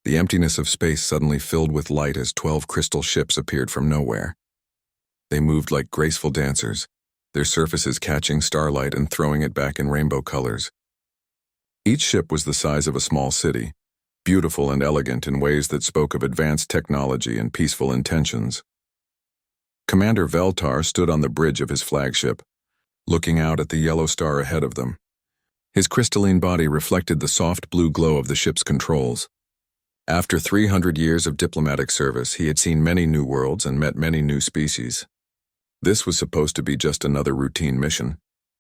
The emptiness of space suddenly filled with light as 12 crystal ships appeared from nowhere. They moved like graceful dancers, their surfaces catching starlight and throwing it back in rainbow colors. Each ship was the size of a small city, beautiful and elegant in ways that spoke of advanced technology and peaceful intentions. Commander Veltar stood on the bridge of his flagship, looking out at the yellow star ahead of them. His crystalline body reflected the soft blue glow of the ship's controls. After 300 years of diplomatic service, he had seen many new worlds and met many new species. This was supposed to be just another routine mission.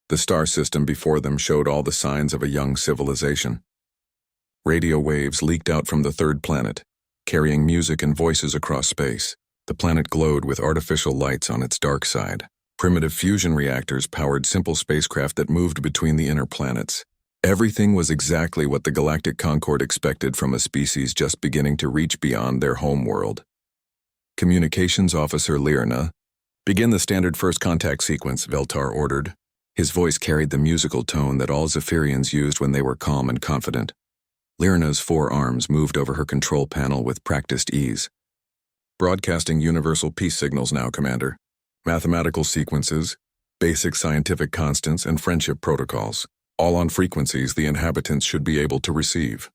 The star system before them showed all the signs of a young civilization. Radio waves leaked out from the third planet, carrying music and voices across space. The planet glowed with artificial lights on its dark side. Primitive fusion reactors powered simple spacecraft that moved between the inner planets. Everything was exactly what the Galactic Concord expected from a species just beginning to reach beyond their home world. Communications Officer Lyrna, "Begin the standard first contact sequence," Veltar ordered. His voice carried the musical tone that all Zephyrians used when they were calm and confident. Lyrna's 4 arms moved over her control panel with practiced ease. "Broadcasting universal peace signals now, Commander. Mathematical sequences, basic scientific constants, and friendship protocols, all on frequencies the inhabitants should be able to receive."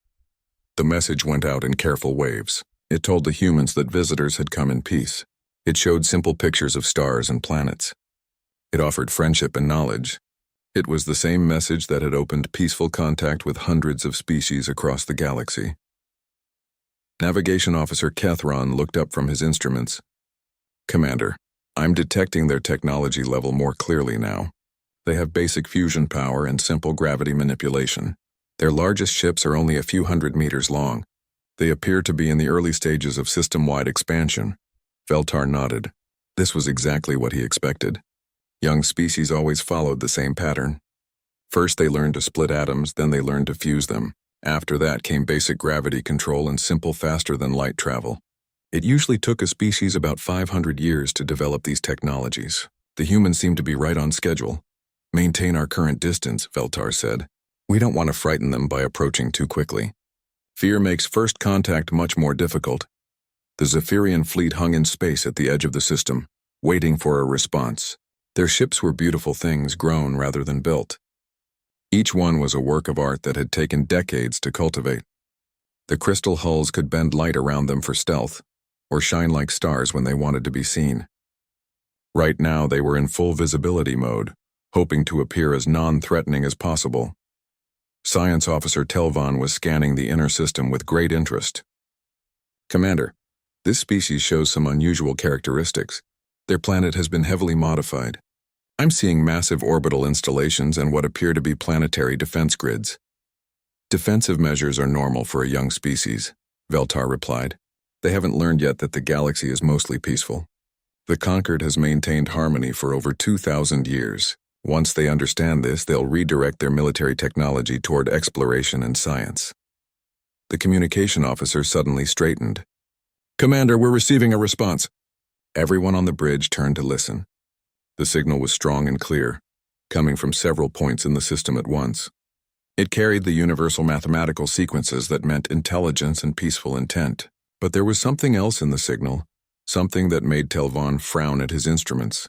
The message went out in careful waves. It told the humans that visitors had come in peace. It showed simple pictures of stars and planets. It offered friendship and knowledge. It was the same message that had opened peaceful contact with hundreds of species across the galaxy. Navigation Officer Kethron looked up from his instruments. "Commander, I'm detecting their technology level more clearly now. They have basic fusion power and simple gravity manipulation. Their largest ships are only a few hundred meters long. They appear to be in the early stages of system-wide expansion." Veltar nodded. This was exactly what he expected. Young species always followed the same pattern. First they learned to split atoms, then they learned to fuse them. After that came basic gravity control and simple faster-than-light travel. It usually took a species about 500 years to develop these technologies. The humans seem to be right on schedule. "Maintain our current distance," Veltar said. "We don't want to frighten them by approaching too quickly. Fear makes first contact much more difficult." The Zephyrian fleet hung in space at the edge of the system, waiting for a response. Their ships were beautiful things grown rather than built. Each one was a work of art that had taken decades to cultivate. The crystal hulls could bend light around them for stealth, or shine like stars when they wanted to be seen. Right now they were in full visibility mode, hoping to appear as non-threatening as possible. Science Officer Telvon was scanning the inner system with great interest. "Commander, this species shows some unusual characteristics. Their planet has been heavily modified. I'm seeing massive orbital installations and what appear to be planetary defense grids." "Defensive measures are normal for a young species," Veltar replied. "They haven't learned yet that the galaxy is mostly peaceful. The Conquered has maintained harmony for over 2,000 years. Once they understand this, they'll redirect their military technology toward exploration and science." The communication officer suddenly straightened. "Commander, we're receiving a response." Everyone on the bridge turned to listen. The signal was strong and clear, coming from several points in the system at once. It carried the universal mathematical sequences that meant intelligence and peaceful intent. But there was something else in the signal, something that made Telvon frown at his instruments.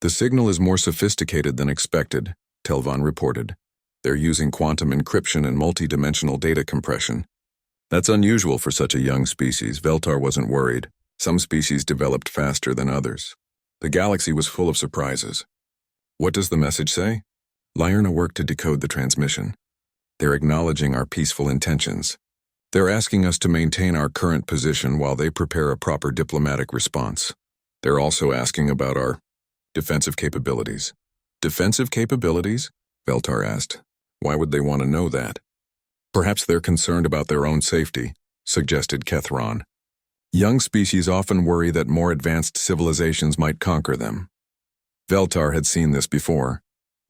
"The signal is more sophisticated than expected," Telvon reported. "They're using quantum encryption and multi-dimensional data compression." "That's unusual for such a young species." Veltar wasn't worried. Some species developed faster than others. The galaxy was full of surprises. "What does the message say?" Lyrna worked to decode the transmission. "They're acknowledging our peaceful intentions. They're asking us to maintain our current position while they prepare a proper diplomatic response. They're also asking about our defensive capabilities." "Defensive capabilities?" Veltar asked. "Why would they want to know that?" "Perhaps they're concerned about their own safety," suggested Kethron. "Young species often worry that more advanced civilizations might conquer them." Veltar had seen this before.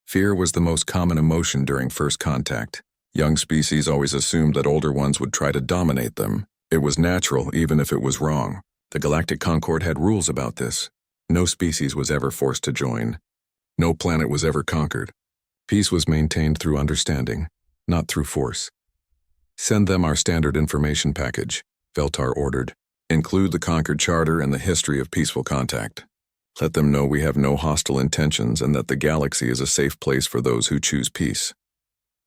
Fear was the most common emotion during first contact. Young species always assumed that older ones would try to dominate them. It was natural, even if it was wrong. The Galactic Concord had rules about this. No species was ever forced to join. No planet was ever conquered. Peace was maintained through understanding, not through force. Send them our standard information package, Veltar ordered. Include the Concord Charter and the history of peaceful contact. Let them know we have no hostile intentions and that the galaxy is a safe place for those who choose peace.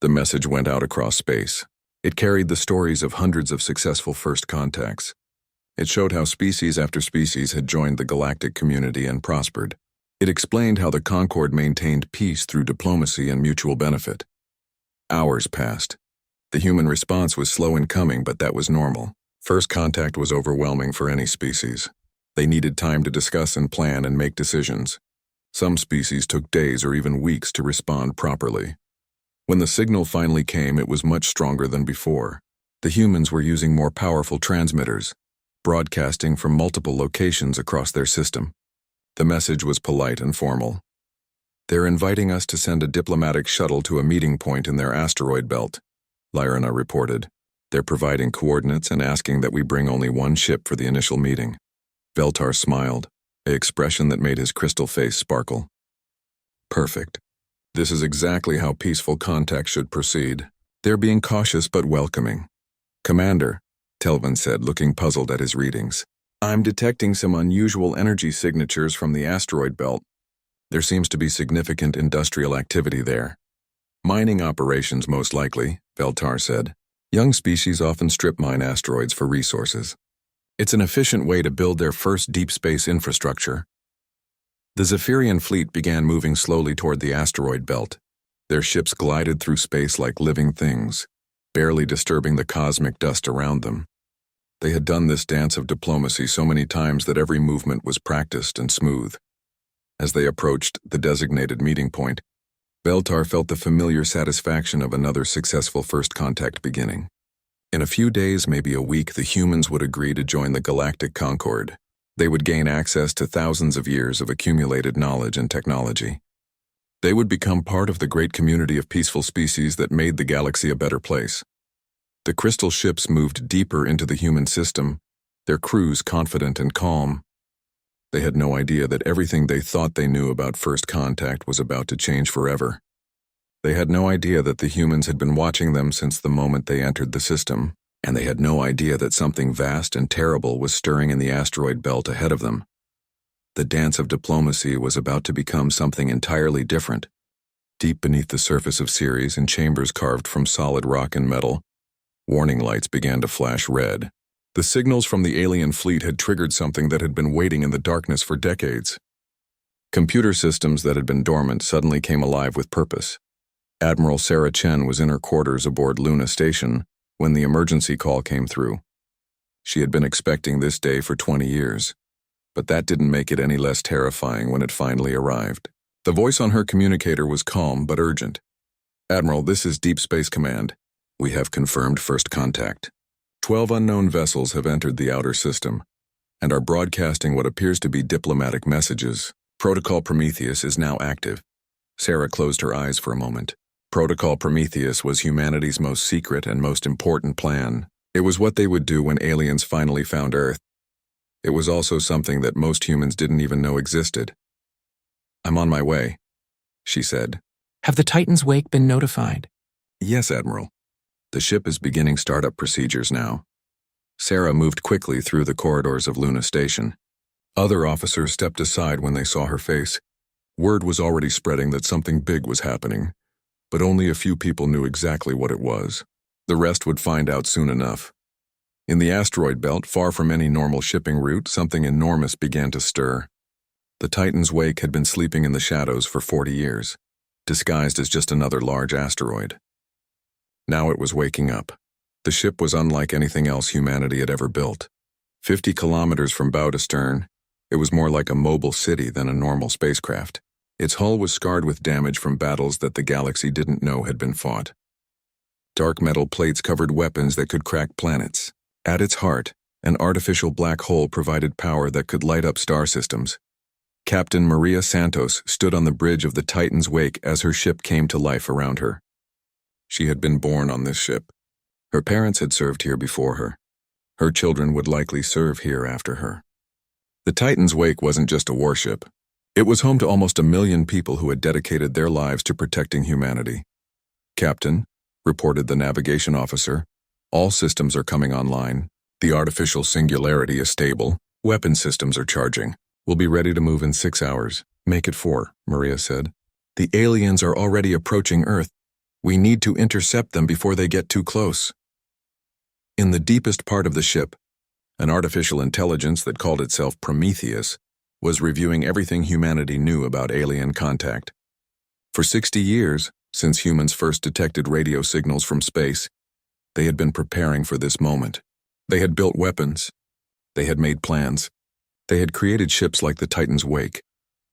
The message went out across space. It carried the stories of hundreds of successful first contacts. It showed how species after species had joined the galactic community and prospered. It explained how the Concord maintained peace through diplomacy and mutual benefit. Hours passed. The human response was slow in coming, but that was normal. First contact was overwhelming for any species. They needed time to discuss and plan and make decisions. Some species took days or even weeks to respond properly. When the signal finally came, it was much stronger than before. The humans were using more powerful transmitters, broadcasting from multiple locations across their system. The message was polite and formal. They're inviting us to send a diplomatic shuttle to a meeting point in their asteroid belt, Lyrina reported. They're providing coordinates and asking that we bring only one ship for the initial meeting. Veltar smiled, an expression that made his crystal face sparkle. Perfect. This is exactly how peaceful contact should proceed. They're being cautious but welcoming. Commander, Telvin said, looking puzzled at his readings. I'm detecting some unusual energy signatures from the asteroid belt. There seems to be significant industrial activity there. Mining operations most likely, Veltar said. Young species often strip mine asteroids for resources. It's an efficient way to build their first deep space infrastructure. The Zephyrian fleet began moving slowly toward the asteroid belt. Their ships glided through space like living things, barely disturbing the cosmic dust around them. They had done this dance of diplomacy so many times that every movement was practiced and smooth. As they approached the designated meeting point, Veltar felt the familiar satisfaction of another successful first contact beginning. In a few days, maybe a week, the humans would agree to join the Galactic Concord. They would gain access to thousands of years of accumulated knowledge and technology. They would become part of the great community of peaceful species that made the galaxy a better place. The crystal ships moved deeper into the human system, their crews confident and calm. They had no idea that everything they thought they knew about first contact was about to change forever. They had no idea that the humans had been watching them since the moment they entered the system, and they had no idea that something vast and terrible was stirring in the asteroid belt ahead of them. The dance of diplomacy was about to become something entirely different. Deep beneath the surface of Ceres, in chambers carved from solid rock and metal, warning lights began to flash red. The signals from the alien fleet had triggered something that had been waiting in the darkness for decades. Computer systems that had been dormant suddenly came alive with purpose. Admiral Sarah Chen was in her quarters aboard Luna Station when the emergency call came through. She had been expecting this day for 20 years, but that didn't make it any less terrifying when it finally arrived. The voice on her communicator was calm but urgent. Admiral, this is Deep Space Command. We have confirmed first contact. 12 unknown vessels have entered the outer system and are broadcasting what appears to be diplomatic messages. Protocol Prometheus is now active. Sarah closed her eyes for a moment. Protocol Prometheus was humanity's most secret and most important plan. It was what they would do when aliens finally found Earth. It was also something that most humans didn't even know existed. I'm on my way, she said. Have the Titan's wake been notified? Yes, Admiral. The ship is beginning startup procedures now. Sarah moved quickly through the corridors of Luna Station. Other officers stepped aside when they saw her face. Word was already spreading that something big was happening, but only a few people knew exactly what it was. The rest would find out soon enough. In the asteroid belt, far from any normal shipping route, something enormous began to stir. The Titan's wake had been sleeping in the shadows for 40 years, disguised as just another large asteroid. Now it was waking up. The ship was unlike anything else humanity had ever built. 50 kilometers from bow to stern, it was more like a mobile city than a normal spacecraft. Its hull was scarred with damage from battles that the galaxy didn't know had been fought. Dark metal plates covered weapons that could crack planets. At its heart, an artificial black hole provided power that could light up star systems. Captain Maria Santos stood on the bridge of the Titan's wake as her ship came to life around her. She had been born on this ship. Her parents had served here before her. Her children would likely serve here after her. The Titan's wake wasn't just a warship. It was home to almost 1 million people who had dedicated their lives to protecting humanity. Captain, reported the navigation officer, All systems are coming online. The artificial singularity is stable. Weapon systems are charging. We'll be ready to move in 6 hours. Make it 4, Maria said. The aliens are already approaching Earth. We need to intercept them before they get too close. In the deepest part of the ship, an artificial intelligence that called itself Prometheus was reviewing everything humanity knew about alien contact. For 60 years, since humans first detected radio signals from space, they had been preparing for this moment. They had built weapons. They had made plans. They had created ships like the Titan's Wake,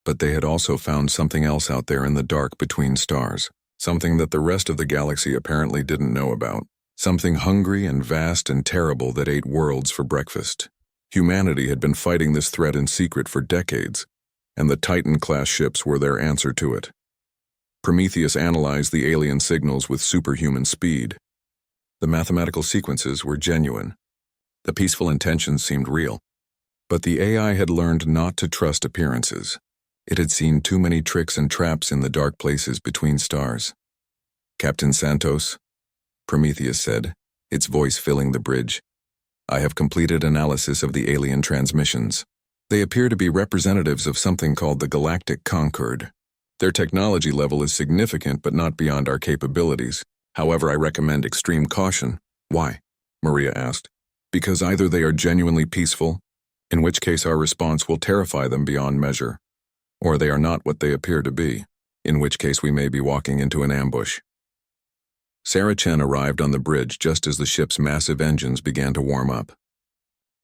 but they had also found something else out there in the dark between stars, something that the rest of the galaxy apparently didn't know about, something hungry and vast and terrible that ate worlds for breakfast. Humanity had been fighting this threat in secret for decades, and the Titan-class ships were their answer to it. Prometheus analyzed the alien signals with superhuman speed. The mathematical sequences were genuine. The peaceful intentions seemed real. But the AI had learned not to trust appearances. It had seen too many tricks and traps in the dark places between stars. "Captain Santos," Prometheus said, its voice filling the bridge, "I have completed analysis of the alien transmissions. They appear to be representatives of something called the Galactic Concord. Their technology level is significant but not beyond our capabilities. However, I recommend extreme caution." "Why?" Maria asked. "Because either they are genuinely peaceful, in which case our response will terrify them beyond measure, or they are not what they appear to be, in which case we may be walking into an ambush." Sarah Chen arrived on the bridge just as the ship's massive engines began to warm up.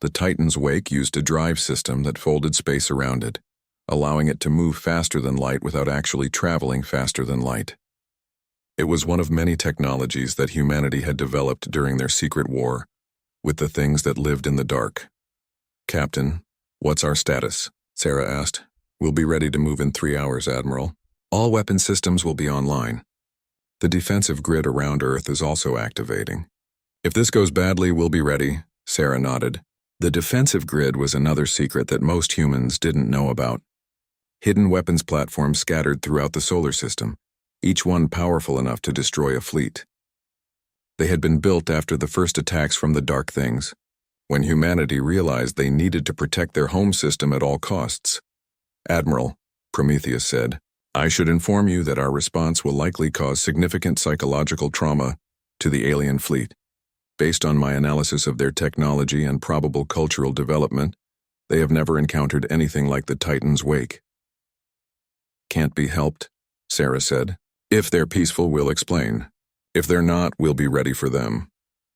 The Titan's Wake used a drive system that folded space around it, allowing it to move faster than light without actually traveling faster than light. It was one of many technologies that humanity had developed during their secret war with the things that lived in the dark. "Captain, what's our status?" Sarah asked. "We'll be ready to move in 3 hours, Admiral. All weapon systems will be online. The defensive grid around Earth is also activating. If this goes badly, we'll be ready," Sarah nodded. The defensive grid was another secret that most humans didn't know about. Hidden weapons platforms scattered throughout the solar system, each one powerful enough to destroy a fleet. They had been built after the first attacks from the Dark Things, when humanity realized they needed to protect their home system at all costs. "Admiral," Prometheus said, "I should inform you that our response will likely cause significant psychological trauma to the alien fleet. Based on my analysis of their technology and probable cultural development, they have never encountered anything like the Titan's Wake." "Can't be helped," Sarah said. "If they're peaceful, we'll explain. If they're not, we'll be ready for them."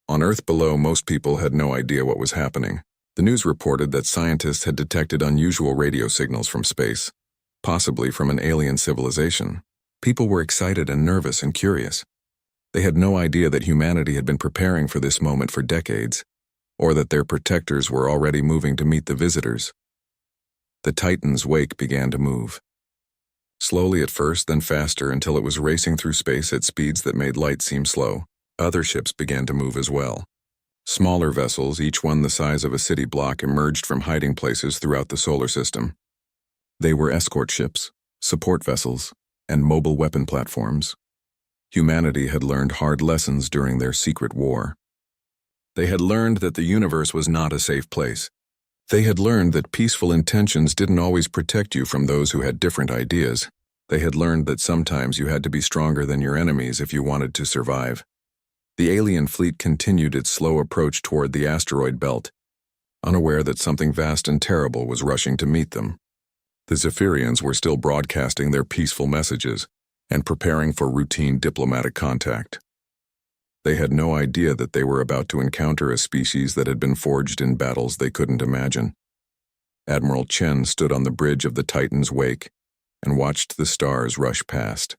On Earth below, most people had no idea what was happening. The news reported that scientists had detected unusual radio signals from space, possibly from an alien civilization. People were excited and nervous and curious. They had no idea that humanity had been preparing for this moment for decades, or that their protectors were already moving to meet the visitors. The Titan's Wake began to move. Slowly at first, then faster until it was racing through space at speeds that made light seem slow. Other ships began to move as well. Smaller vessels, each one the size of a city block, emerged from hiding places throughout the solar system. They were escort ships, support vessels, and mobile weapon platforms. Humanity had learned hard lessons during their secret war. They had learned that the universe was not a safe place. They had learned that peaceful intentions didn't always protect you from those who had different ideas. They had learned that sometimes you had to be stronger than your enemies if you wanted to survive. The alien fleet continued its slow approach toward the asteroid belt, unaware that something vast and terrible was rushing to meet them. The Zephyrians were still broadcasting their peaceful messages and preparing for routine diplomatic contact. They had no idea that they were about to encounter a species that had been forged in battles they couldn't imagine. Admiral Chen stood on the bridge of the Titan's Wake and watched the stars rush past.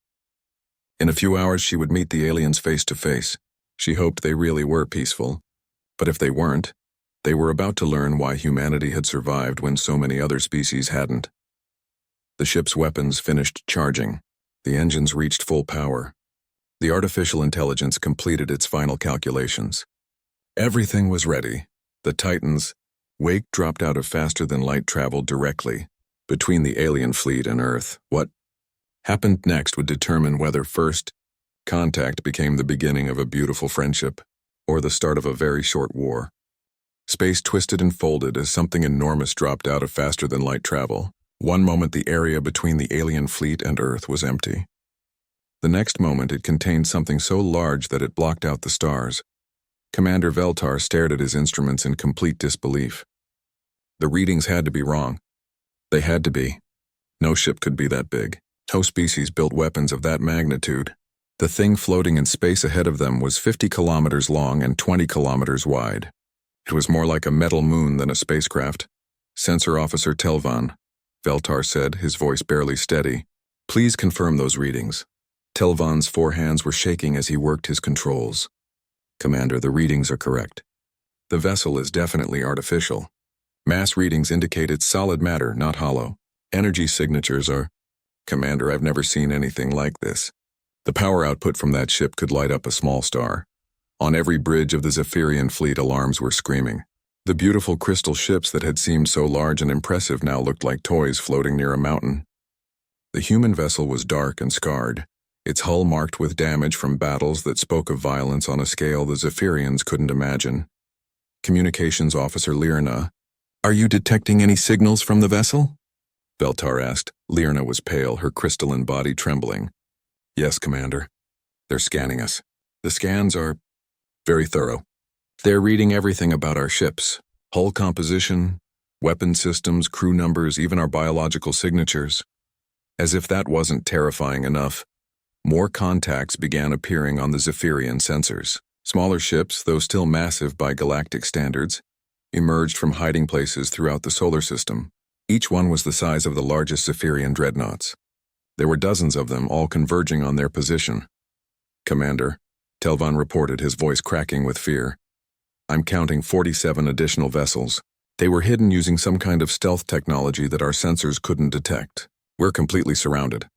In a few hours she would meet the aliens face to face. She hoped they really were peaceful, but if they weren't, they were about to learn why humanity had survived when so many other species hadn't. The ship's weapons finished charging. The engines reached full power. The artificial intelligence completed its final calculations. Everything was ready. The Titan's Wake dropped out of faster-than-light travel directly between the alien fleet and Earth. What happened next would determine whether first contact became the beginning of a beautiful friendship, or the start of a very short war. Space twisted and folded as something enormous dropped out of faster-than-light travel. One moment the area between the alien fleet and Earth was empty. The next moment it contained something so large that it blocked out the stars. Commander Veltar stared at his instruments in complete disbelief. The readings had to be wrong. They had to be. No ship could be that big. No species built weapons of that magnitude. The thing floating in space ahead of them was 50 kilometers long and 20 kilometers wide. It was more like a metal moon than a spacecraft. Sensor Officer Telvan, Veltar said, his voice barely steady. Please confirm those readings. Telvan's 4 hands were shaking as he worked his controls. Commander, the readings are correct. The vessel is definitely artificial. Mass readings indicate it's solid matter, not hollow. Energy signatures are... Commander, I've never seen anything like this. The power output from that ship could light up a small star. On every bridge of the Zephyrian fleet, alarms were screaming. The beautiful crystal ships that had seemed so large and impressive now looked like toys floating near a mountain. The human vessel was dark and scarred, its hull marked with damage from battles that spoke of violence on a scale the Zephyrians couldn't imagine. Communications Officer Lyrna, are you detecting any signals from the vessel? Veltar asked. Lyrna was pale, her crystalline body trembling. Yes, Commander. They're scanning us. The scans are very thorough. They're reading everything about our ships, hull composition, weapon systems, crew numbers, even our biological signatures. As if that wasn't terrifying enough, more contacts began appearing on the Zephyrian sensors. Smaller ships, though still massive by galactic standards, emerged from hiding places throughout the solar system. Each one was the size of the largest Zephyrian dreadnoughts. There were dozens of them, all converging on their position. Commander, Telvan reported, his voice cracking with fear. I'm counting 47 additional vessels. They were hidden using some kind of stealth technology that our sensors couldn't detect. We're completely surrounded.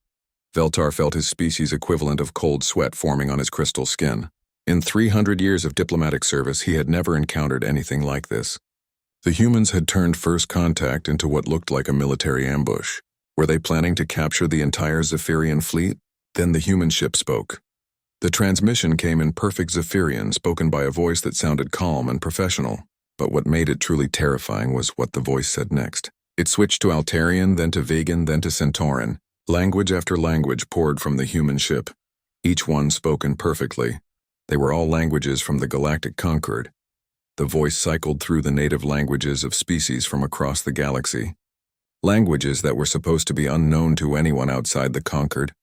Veltar felt his species' equivalent of cold sweat forming on his crystal skin. In 300 years of diplomatic service, he had never encountered anything like this. The humans had turned first contact into what looked like a military ambush. Were they planning to capture the entire Zephyrian fleet? Then the human ship spoke. The transmission came in perfect Zephyrian, spoken by a voice that sounded calm and professional. But what made it truly terrifying was what the voice said next. It switched to Altarian, then to Vegan, then to Centauran. Language after language poured from the human ship, each one spoken perfectly. They were all languages from the Galactic Concord. The voice cycled through the native languages of species from across the galaxy. Languages that were supposed to be unknown to anyone outside the Concord.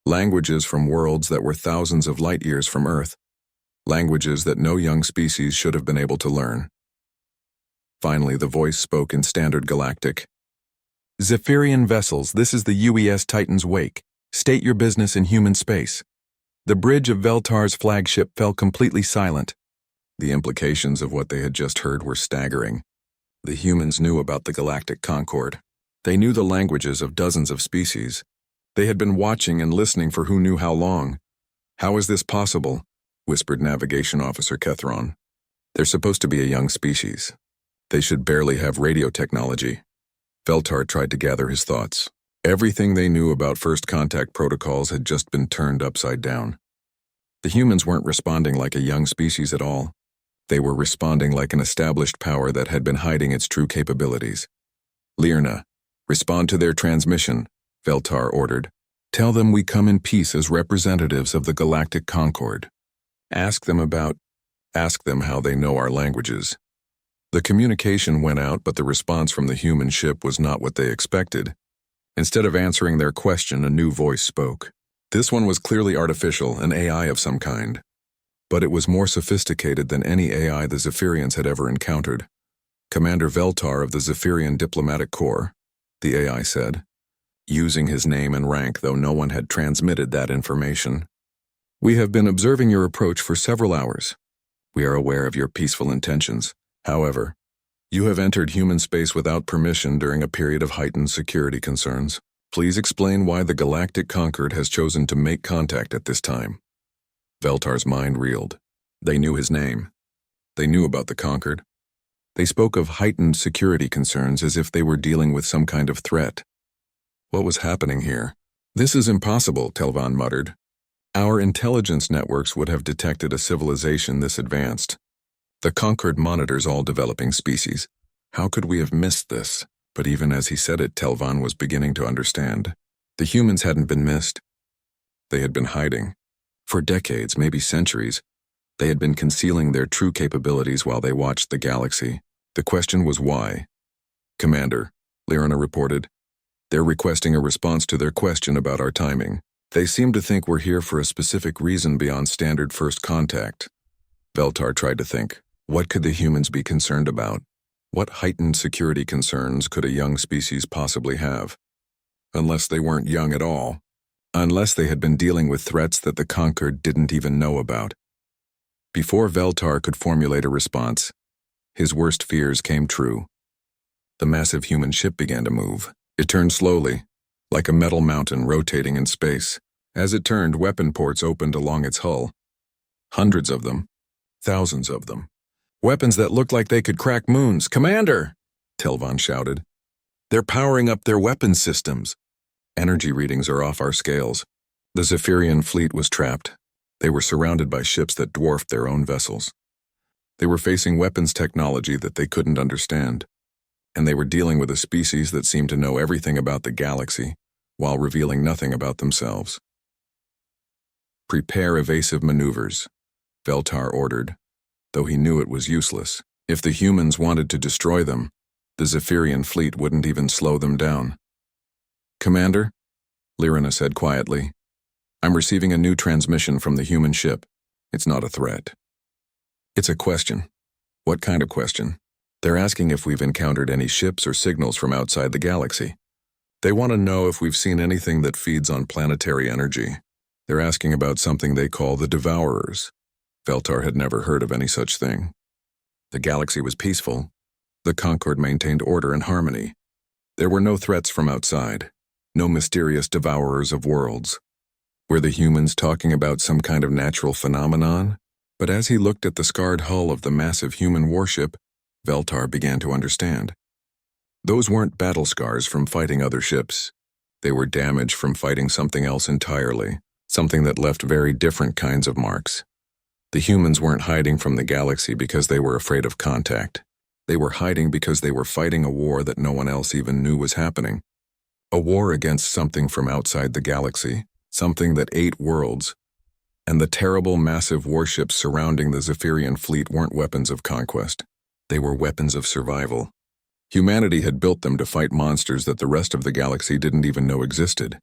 Languages from worlds that were thousands of light years from Earth. Languages that no young species should have been able to learn. Finally, the voice spoke in standard galactic. Zephyrian vessels, this is the UES Titan's wake. State your business in human space. The bridge of Veltar's flagship fell completely silent. The implications of what they had just heard were staggering. The humans knew about the Galactic Concord. They knew the languages of dozens of species. They had been watching and listening for who knew how long. How is this possible? Whispered Navigation Officer Kethron. They're supposed to be a young species. They should barely have radio technology. Veltar tried to gather his thoughts. Everything they knew about first contact protocols had just been turned upside down. The humans weren't responding like a young species at all. They were responding like an established power that had been hiding its true capabilities. Lyrna, respond to their transmission, Veltar ordered. Tell them we come in peace as representatives of the Galactic Concord. Ask them how they know our languages. The communication went out, but the response from the human ship was not what they expected. Instead of answering their question, a new voice spoke. This one was clearly artificial, an AI of some kind. But it was more sophisticated than any AI the Zephyrians had ever encountered. Commander Veltar of the Zephyrian Diplomatic Corps, the AI said, using his name and rank, though no one had transmitted that information. We have been observing your approach for several hours. We are aware of your peaceful intentions. However, you have entered human space without permission during a period of heightened security concerns. Please explain why the Galactic Concord has chosen to make contact at this time. Veltar's mind reeled. They knew his name. They knew about the Concord. They spoke of heightened security concerns as if they were dealing with some kind of threat. What was happening here? This is impossible, Telvan muttered. Our intelligence networks would have detected a civilization this advanced. The conquered monitors all developing species. How could we have missed this? But even as he said it, Telvan was beginning to understand. The humans hadn't been missed. They had been hiding. For decades, maybe centuries, they had been concealing their true capabilities while they watched the galaxy. The question was why. Commander, Lyrina reported. They're requesting a response to their question about our timing. They seem to think we're here for a specific reason beyond standard first contact. Veltar tried to think. What could the humans be concerned about? What heightened security concerns could a young species possibly have? Unless they weren't young at all. Unless they had been dealing with threats that the conquered didn't even know about. Before Veltar could formulate a response, his worst fears came true. The massive human ship began to move. It turned slowly, like a metal mountain rotating in space. As it turned, weapon ports opened along its hull. Hundreds of them. Thousands of them. Weapons that looked like they could crack moons. Commander! Telvan shouted. They're powering up their weapon systems. Energy readings are off our scales. The Zephyrian fleet was trapped. They were surrounded by ships that dwarfed their own vessels. They were facing weapons technology that they couldn't understand. And they were dealing with a species that seemed to know everything about the galaxy, while revealing nothing about themselves. Prepare evasive maneuvers, Veltar ordered, though he knew it was useless. If the humans wanted to destroy them, the Zephyrian fleet wouldn't even slow them down. Commander, Lyrina said quietly, I'm receiving a new transmission from the human ship. It's not a threat. It's a question. What kind of question? They're asking if we've encountered any ships or signals from outside the galaxy. They want to know if we've seen anything that feeds on planetary energy. They're asking about something they call the Devourers. Veltar had never heard of any such thing. The galaxy was peaceful. The Concord maintained order and harmony. There were no threats from outside, no mysterious Devourers of worlds. Were the humans talking about some kind of natural phenomenon? But as he looked at the scarred hull of the massive human warship, Veltar began to understand. Those weren't battle scars from fighting other ships. They were damage from fighting something else entirely, something that left very different kinds of marks. The humans weren't hiding from the galaxy because they were afraid of contact. They were hiding because they were fighting a war that no one else even knew was happening. A war against something from outside the galaxy, something that ate worlds. And the terrible, massive warships surrounding the Zephyrian fleet weren't weapons of conquest. They were weapons of survival. Humanity had built them to fight monsters that the rest of the galaxy didn't even know existed.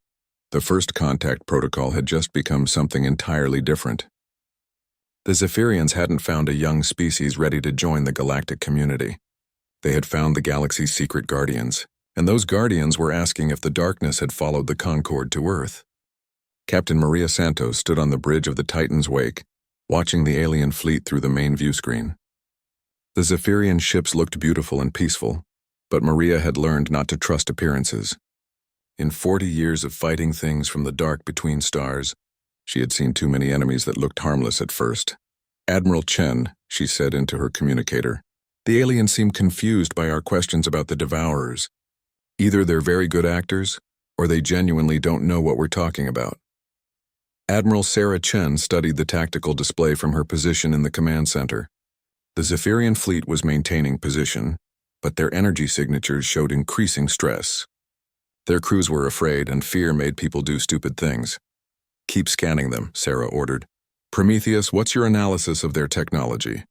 The first contact protocol had just become something entirely different. The Zephyrians hadn't found a young species ready to join the galactic community. They had found the galaxy's secret guardians, and those guardians were asking if the darkness had followed the Concord to Earth. Captain Maria Santos stood on the bridge of the Titan's wake, watching the alien fleet through the main view screen. The Zephyrian ships looked beautiful and peaceful, but Maria had learned not to trust appearances. In 40 years of fighting things from the dark between stars, she had seen too many enemies that looked harmless at first. Admiral Chen, she said into her communicator, the aliens seem confused by our questions about the Devourers. Either they're very good actors, or they genuinely don't know what we're talking about. Admiral Sarah Chen studied the tactical display from her position in the command center. The Zephyrian fleet was maintaining position, but their energy signatures showed increasing stress. Their crews were afraid, and fear made people do stupid things. Keep scanning them, Sarah ordered. Prometheus, what's your analysis of their technology?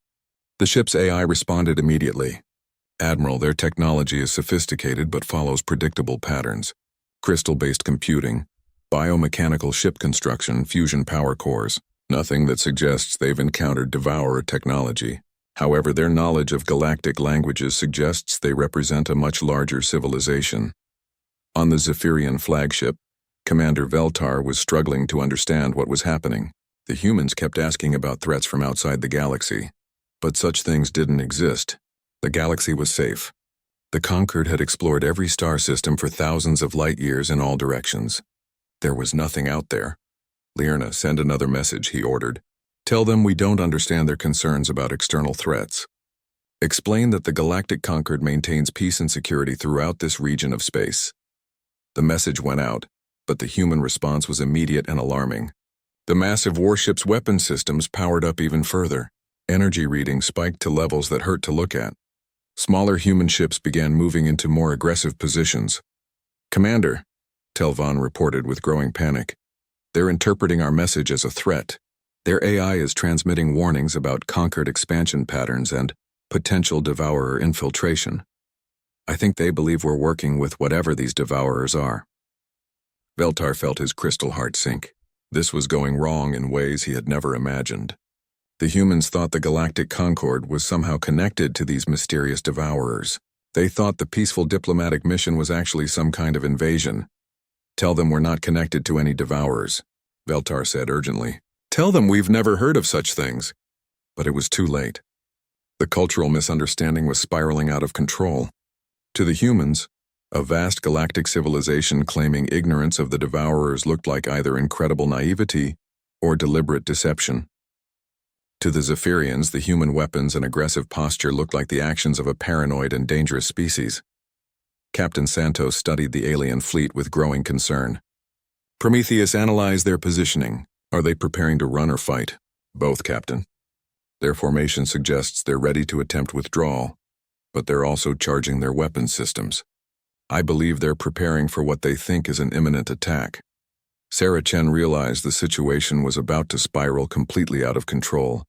The ship's AI responded immediately. Admiral, their technology is sophisticated but follows predictable patterns. Crystal-based computing, biomechanical ship construction, fusion power cores. Nothing that suggests they've encountered Devourer technology. However, their knowledge of galactic languages suggests they represent a much larger civilization. On the Zephyrian flagship, Commander Veltar was struggling to understand what was happening. The humans kept asking about threats from outside the galaxy, but such things didn't exist. The galaxy was safe. The Conquered had explored every star system for thousands of light years in all directions. There was nothing out there. Lyrina, send another message, he ordered. Tell them we don't understand their concerns about external threats. Explain that the Galactic Conquered maintains peace and security throughout this region of space. The message went out, but the human response was immediate and alarming. The massive warship's weapon systems powered up even further. Energy readings spiked to levels that hurt to look at. Smaller human ships began moving into more aggressive positions. "Commander," Telvan reported with growing panic. "They're interpreting our message as a threat. Their AI is transmitting warnings about conquered expansion patterns and potential devourer infiltration. I think they believe we're working with whatever these devourers are." Veltar felt his crystal heart sink. This was going wrong in ways he had never imagined. The humans thought the Galactic Concord was somehow connected to these mysterious devourers. They thought the peaceful diplomatic mission was actually some kind of invasion. "Tell them we're not connected to any devourers," Veltar said urgently. "Tell them we've never heard of such things." But it was too late. The cultural misunderstanding was spiraling out of control. To the humans, a vast galactic civilization claiming ignorance of the devourers looked like either incredible naivety or deliberate deception. To the Zephyrians, the human weapons and aggressive posture looked like the actions of a paranoid and dangerous species. Captain Santos studied the alien fleet with growing concern. "Prometheus, analyze their positioning. Are they preparing to run or fight?" "Both, Captain. Their formation suggests they're ready to attempt withdrawal, but they're also charging their weapons systems. I believe they're preparing for what they think is an imminent attack." Sarah Chen realized the situation was about to spiral completely out of control.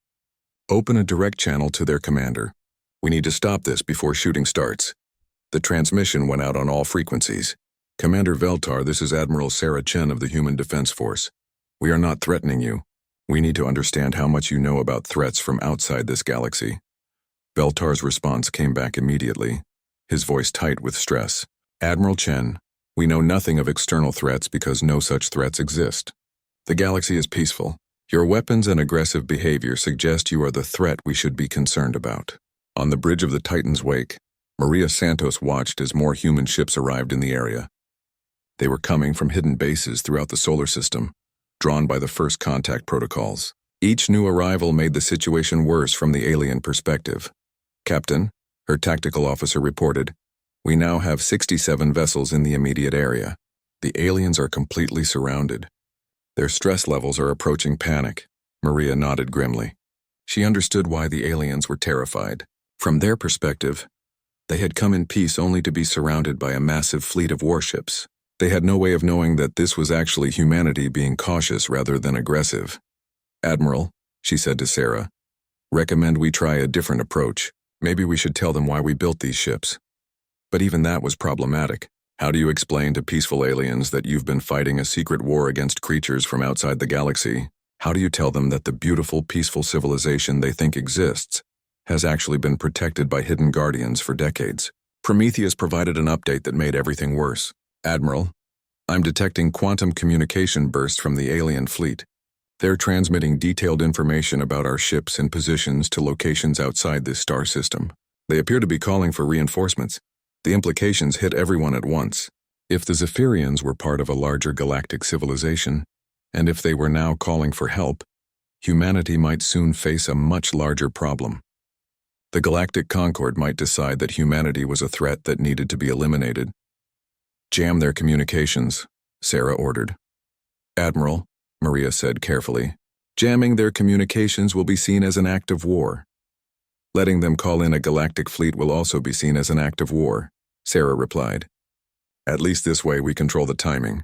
"Open a direct channel to their commander. We need to stop this before shooting starts." The transmission went out on all frequencies. "Commander Veltar, this is Admiral Sarah Chen of the Human Defense Force. We are not threatening you. We need to understand how much you know about threats from outside this galaxy." Veltar's response came back immediately, his voice tight with stress. "Admiral Chen, we know nothing of external threats because no such threats exist. The galaxy is peaceful. Your weapons and aggressive behavior suggest you are the threat we should be concerned about." On the bridge of the Titan's wake, Maria Santos watched as more human ships arrived in the area. They were coming from hidden bases throughout the solar system, drawn by the first contact protocols. Each new arrival made the situation worse from the alien perspective. "Captain," her tactical officer reported, "we now have 67 vessels in the immediate area. The aliens are completely surrounded. Their stress levels are approaching panic." Maria nodded grimly. She understood why the aliens were terrified. From their perspective, they had come in peace only to be surrounded by a massive fleet of warships. They had no way of knowing that this was actually humanity being cautious rather than aggressive. "Admiral," she said to Sarah, "recommend we try a different approach. Maybe we should tell them why we built these ships." But even that was problematic. How do you explain to peaceful aliens that you've been fighting a secret war against creatures from outside the galaxy? How do you tell them that the beautiful, peaceful civilization they think exists has actually been protected by hidden guardians for decades? Prometheus provided an update that made everything worse. "Admiral, I'm detecting quantum communication bursts from the alien fleet. They're transmitting detailed information about our ships and positions to locations outside this star system. They appear to be calling for reinforcements." The implications hit everyone at once. If the Zephyrians were part of a larger galactic civilization, and if they were now calling for help, humanity might soon face a much larger problem. The Galactic Concord might decide that humanity was a threat that needed to be eliminated. "Jam their communications," Sarah ordered. "Admiral," Maria said carefully, "jamming their communications will be seen as an act of war. Letting them call in a galactic fleet will also be seen as an act of war," Sarah replied. "At least this way we control the timing."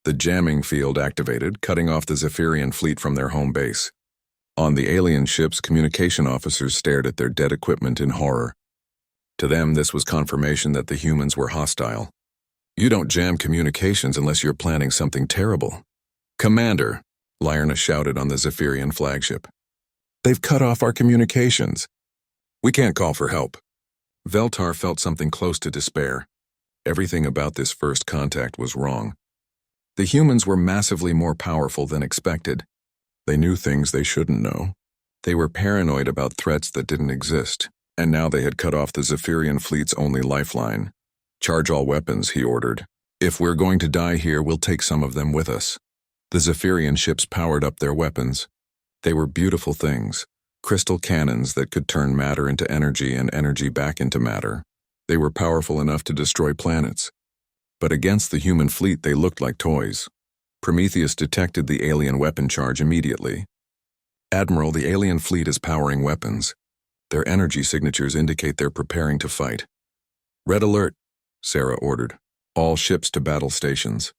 The jamming field activated, cutting off the Zephyrian fleet from their home base. On the alien ships, communication officers stared at their dead equipment in horror. To them, this was confirmation that the humans were hostile. "You don't jam communications unless you're planning something terrible." "Commander," Lyrna shouted on the Zephyrian flagship. "They've cut off our communications. We can't call for help." Veltar felt something close to despair. Everything about this first contact was wrong. The humans were massively more powerful than expected. They knew things they shouldn't know. They were paranoid about threats that didn't exist, and now they had cut off the Zephyrian fleet's only lifeline. "Charge all weapons," he ordered. "If we're going to die here, we'll take some of them with us." The Zephyrian ships powered up their weapons. They were beautiful things, crystal cannons that could turn matter into energy and energy back into matter. They were powerful enough to destroy planets. But against the human fleet, they looked like toys. Prometheus detected the alien weapon charge immediately. Admiral, the alien fleet is powering weapons. Their energy signatures indicate they're preparing to fight. Red alert, Sarah ordered. All ships to battle stations.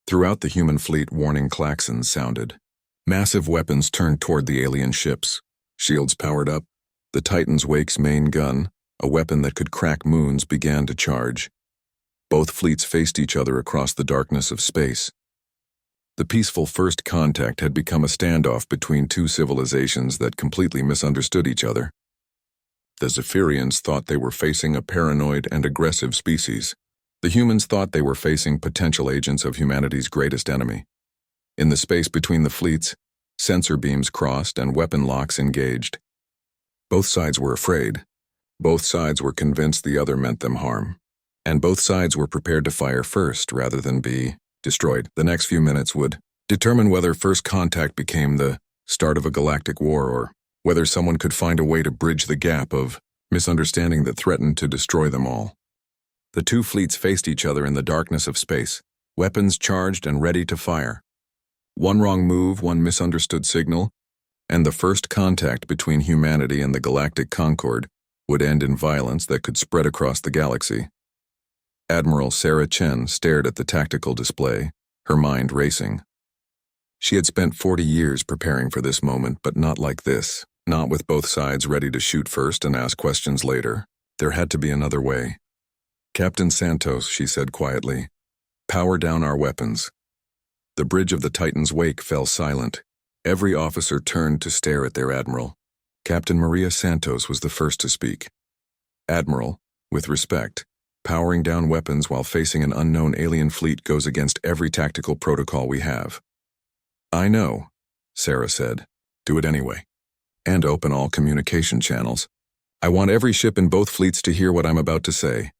Throughout the human fleet, warning klaxons sounded. Massive weapons turned toward the alien ships. Shields powered up. The Titan's Wake's main gun, a weapon that could crack moons, began to charge. Both fleets faced each other across the darkness of space. The peaceful first contact had become a standoff between two civilizations that completely misunderstood each other. The Zephyrians thought they were facing a paranoid and aggressive species. The humans thought they were facing potential agents of humanity's greatest enemy. In the space between the fleets, sensor beams crossed and weapon locks engaged. Both sides were afraid. Both sides were convinced the other meant them harm. And both sides were prepared to fire first rather than be destroyed. The next few minutes would determine whether first contact became the start of a galactic war or whether someone could find a way to bridge the gap of misunderstanding that threatened to destroy them all. The two fleets faced each other in the darkness of space, weapons charged and ready to fire. One wrong move, one misunderstood signal, and the first contact between humanity and the galactic concord would end in violence that could spread across the galaxy. Admiral Sarah Chen stared at the tactical display, her mind racing. She had spent 40 years preparing for this moment, but not like this, not with both sides ready to shoot first and ask questions later. There had to be another way. Captain Santos, she said quietly, power down our weapons. The bridge of the Titan's Wake fell silent. Every officer turned to stare at their admiral. Captain Maria Santos was the first to speak. Admiral, with respect, powering down weapons while facing an unknown alien fleet goes against every tactical protocol we have. I know, Sarah said. Do it anyway. And open all communication channels. I want every ship in both fleets to hear what I'm about to say.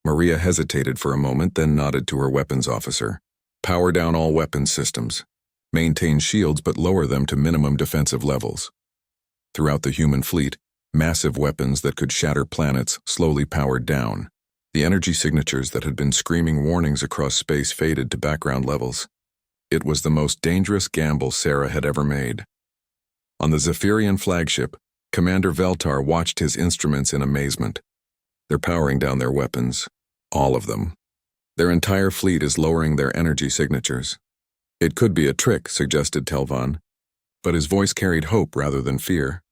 Maria hesitated for a moment, then nodded to her weapons officer. Power down all weapons systems. Maintain shields but lower them to minimum defensive levels. Throughout the human fleet, massive weapons that could shatter planets slowly powered down. The energy signatures that had been screaming warnings across space faded to background levels. It was the most dangerous gamble Sarah had ever made. On the Zephyrian flagship, Commander Veltar watched his instruments in amazement. They're powering down their weapons. All of them. Their entire fleet is lowering their energy signatures. It could be a trick, suggested Telvan, but his voice carried hope rather than fear.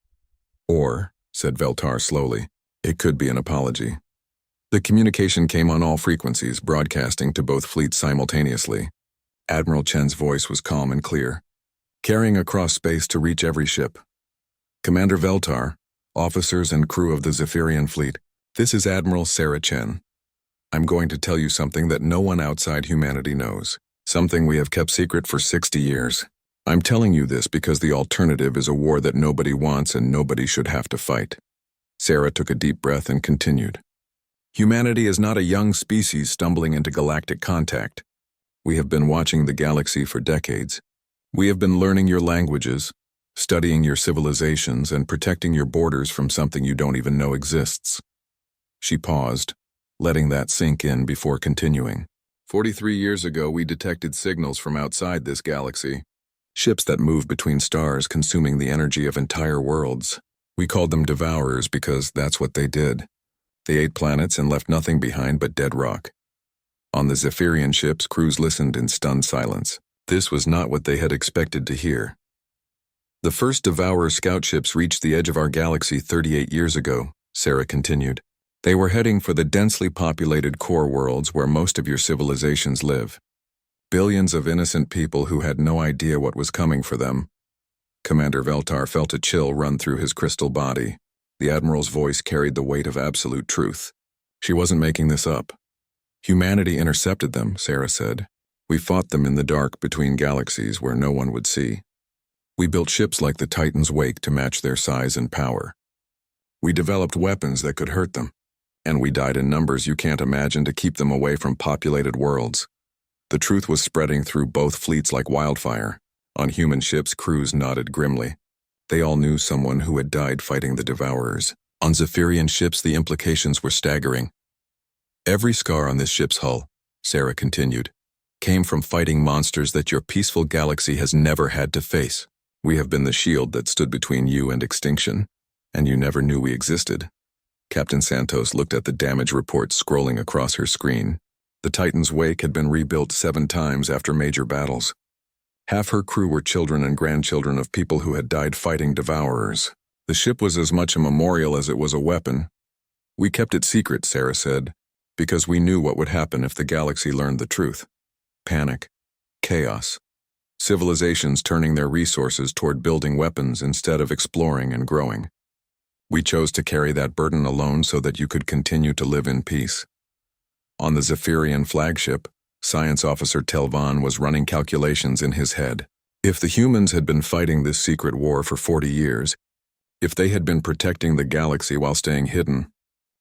Or, said Veltar slowly, it could be an apology. The communication came on all frequencies, broadcasting to both fleets simultaneously. Admiral Chen's voice was calm and clear, carrying across space to reach every ship. Commander Veltar, officers and crew of the Zephyrian fleet, this is Admiral Sarah Chen. I'm going to tell you something that no one outside humanity knows, something we have kept secret for 60 years. I'm telling you this because the alternative is a war that nobody wants and nobody should have to fight. Sarah took a deep breath and continued. Humanity is not a young species stumbling into galactic contact. We have been watching the galaxy for decades. We have been learning your languages, studying your civilizations, and protecting your borders from something you don't even know exists. She paused, letting that sink in before continuing. 43 years ago, we detected signals from outside this galaxy. Ships that move between stars, consuming the energy of entire worlds. We called them devourers because that's what they did. They ate planets and left nothing behind but dead rock. On the Zephyrian ships, crews listened in stunned silence. This was not what they had expected to hear. The first Devourer scout ships reached the edge of our galaxy 38 years ago, Sarah continued. They were heading for the densely populated core worlds where most of your civilizations live. Billions of innocent people who had no idea what was coming for them. Commander Veltar felt a chill run through his crystal body. The Admiral's voice carried the weight of absolute truth. She wasn't making this up. Humanity intercepted them, Sarah said. We fought them in the dark between galaxies where no one would see. We built ships like the Titan's Wake to match their size and power. We developed weapons that could hurt them. And we died in numbers you can't imagine to keep them away from populated worlds. The truth was spreading through both fleets like wildfire. On human ships, crews nodded grimly. They all knew someone who had died fighting the Devourers. On Zephyrian ships, the implications were staggering. Every scar on this ship's hull, Sarah continued, came from fighting monsters that your peaceful galaxy has never had to face. We have been the shield that stood between you and extinction, and you never knew we existed. Captain Santos looked at the damage reports scrolling across her screen. The Titan's wake had been rebuilt 7 times after major battles. Half her crew were children and grandchildren of people who had died fighting devourers. The ship was as much a memorial as it was a weapon. We kept it secret, Sarah said, because we knew what would happen if the galaxy learned the truth. Panic. Chaos. Civilizations turning their resources toward building weapons instead of exploring and growing. We chose to carry that burden alone so that you could continue to live in peace. On the Zephyrian flagship, Science Officer Telvan was running calculations in his head. If the humans had been fighting this secret war for 40 years, if they had been protecting the galaxy while staying hidden,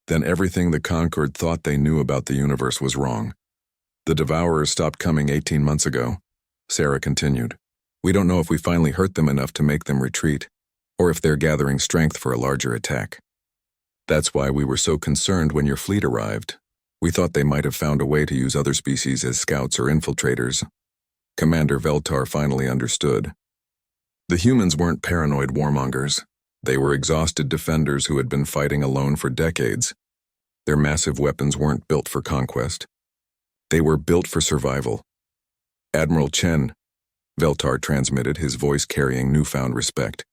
then everything the Concord thought they knew about the universe was wrong. The Devourers stopped coming 18 months ago, Sarah continued. We don't know if we finally hurt them enough to make them retreat, or if they're gathering strength for a larger attack. That's why we were so concerned when your fleet arrived. We thought they might have found a way to use other species as scouts or infiltrators. Commander Veltar finally understood. The humans weren't paranoid warmongers. They were exhausted defenders who had been fighting alone for decades. Their massive weapons weren't built for conquest. They were built for survival. Admiral Chen, Veltar transmitted, his voice carrying newfound respect.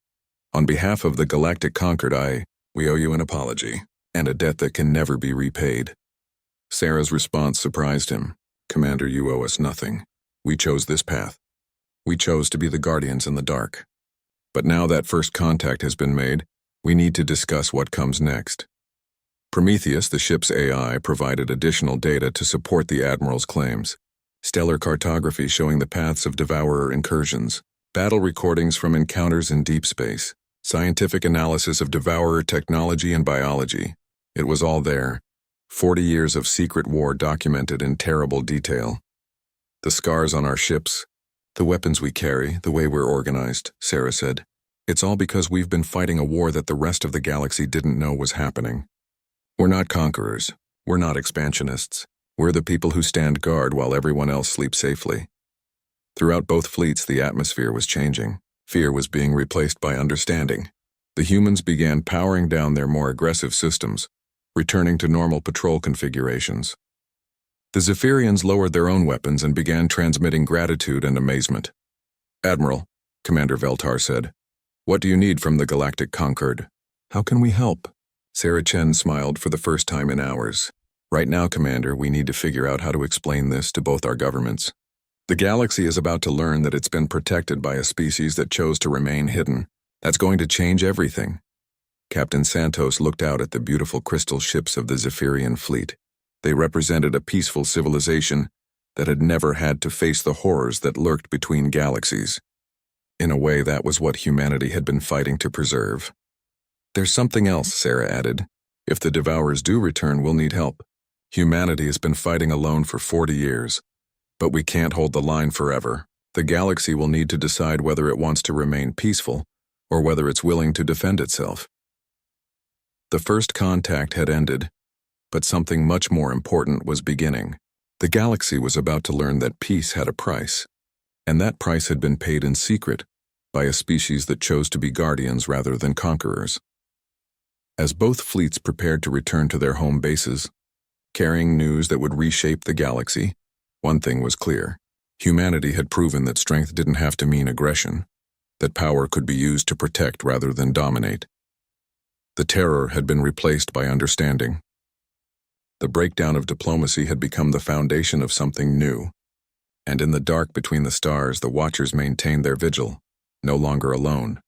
On behalf of the Galactic Concord, we owe you an apology, and a debt that can never be repaid. Sarah's response surprised him. Commander, you owe us nothing. We chose this path. We chose to be the guardians in the dark. But now that first contact has been made, we need to discuss what comes next. Prometheus, the ship's AI, provided additional data to support the Admiral's claims. Stellar cartography showing the paths of Devourer incursions, battle recordings from encounters in deep space, scientific analysis of Devourer technology and biology. It was all there. 40 years of secret war documented in terrible detail. The scars on our ships, the weapons we carry, the way we're organized, Sarah said. It's all because we've been fighting a war that the rest of the galaxy didn't know was happening. We're not conquerors. We're not expansionists. We're the people who stand guard while everyone else sleeps safely. Throughout both fleets, the atmosphere was changing. Fear was being replaced by understanding. The humans began powering down their more aggressive systems, returning to normal patrol configurations. The Zephyrians lowered their own weapons and began transmitting gratitude and amazement. Admiral, Commander Veltar said, what do you need from the Galactic Concord? How can we help? Sarah Chen smiled for the first time in hours. Right now, Commander, we need to figure out how to explain this to both our governments. The galaxy is about to learn that it's been protected by a species that chose to remain hidden. That's going to change everything. Captain Santos looked out at the beautiful crystal ships of the Zephyrian fleet. They represented a peaceful civilization that had never had to face the horrors that lurked between galaxies. In a way, that was what humanity had been fighting to preserve. There's something else, Sarah added. If the Devourers do return, we'll need help. Humanity has been fighting alone for 40 years, but we can't hold the line forever. The galaxy will need to decide whether it wants to remain peaceful or whether it's willing to defend itself. The first contact had ended, but something much more important was beginning. The galaxy was about to learn that peace had a price, and that price had been paid in secret by a species that chose to be guardians rather than conquerors. As both fleets prepared to return to their home bases, carrying news that would reshape the galaxy, one thing was clear. Humanity had proven that strength didn't have to mean aggression, that power could be used to protect rather than dominate. The terror had been replaced by understanding. The breakdown of diplomacy had become the foundation of something new, and in the dark between the stars, the Watchers maintained their vigil, no longer alone.